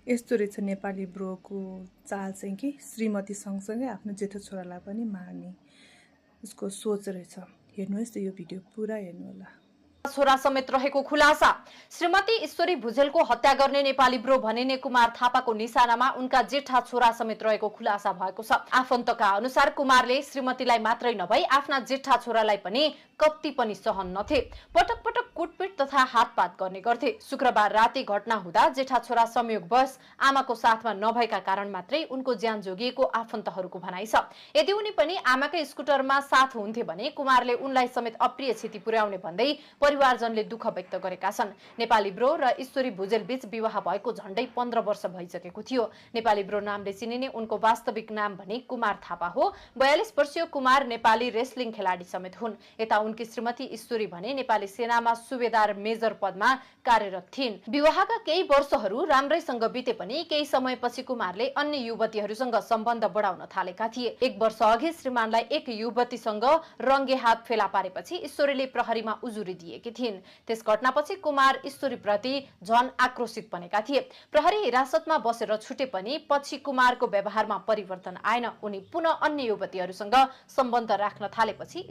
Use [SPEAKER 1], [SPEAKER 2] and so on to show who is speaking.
[SPEAKER 1] यस्तो रहेछ नेपाली ब्रोको चाल चाहिँ कि श्रीमती सँगसँगै आफ्नो जेठो छोरालाई पनि मार्ने उसको सोच रहेछ। हेर्नुहोस् त यो भिडियो पुरा हेर्नु होला।
[SPEAKER 2] छोरा समेत रहेको खुलासा। श्रीमती ईश्वरी भुजेलको हत्या गर्ने नेपाली ब्रो भनिने कुमार थापाको निशानामा उनका जेठा छोरा समेत रहेको खुलासा भएको छ। आफन्तका अनुसार कुमारले श्रीमतीलाई मात्रै नभई आफ्ना जेठा छोरालाई पनि कति पनि सहन नथे। पटक पटक कुटपिट तथा हातपात गर्ने गर्थे। शुक्रबार राति घटना हुँदा जेठा छोरा संयोगवश आमाको साथमा नभएका कारण मात्रै उनको ज्यान जोगिएको आफन्तहरूको भनाइ छ। यदि उनी पनि आमाकै स्कुटरमा साथ हुन्थे भने कुमारले उनलाई समेत अप्रिय क्षति पुर्याउने भन्दै परिवारजनले दुःख व्यक्त गरेका छन्। नेपाली ब्रो र ईश्वरी भुजेल बीच विवाह भएको झण्डै 15 वर्ष भइसकेको थियो। नेपाली ब्रो नामले चिनिने उनको वास्तविक नाम भने कुमार थापा हो। 42 वर्षीय कुमार नेपाली रेस्लिङ खेलाडी समेत हुन्। यता उनकी श्रीमती ईश्वरी भने नेपाली सेनामा सुबेदार मेजर पदमा कार्यरत थिइन्। विवाहका केही वर्षहरू राम्रैसँग बिते पनि केही समयपछि कुमारले अन्य युवतीहरूसँग सम्बन्ध बढाउन थालेका थिए। 1 वर्ष अघि श्रीमानलाई एक युवतीसँग रंगे हात फेला पारेपछि ईश्वरीले प्रहरीमा उजुरी दिएकी थिइन्। त्यस घटनापछि कुमार ईश्वरी प्रति झन आक्रोशित बनेका थिए। प्रहरी हिरासतमा बसेर छुटे पनि पछि कुमारको व्यवहारमा परिवर्तन आएन। उनी पुनः अन्य युवतीहरूसँग सम्बन्ध राख्न थालेपछि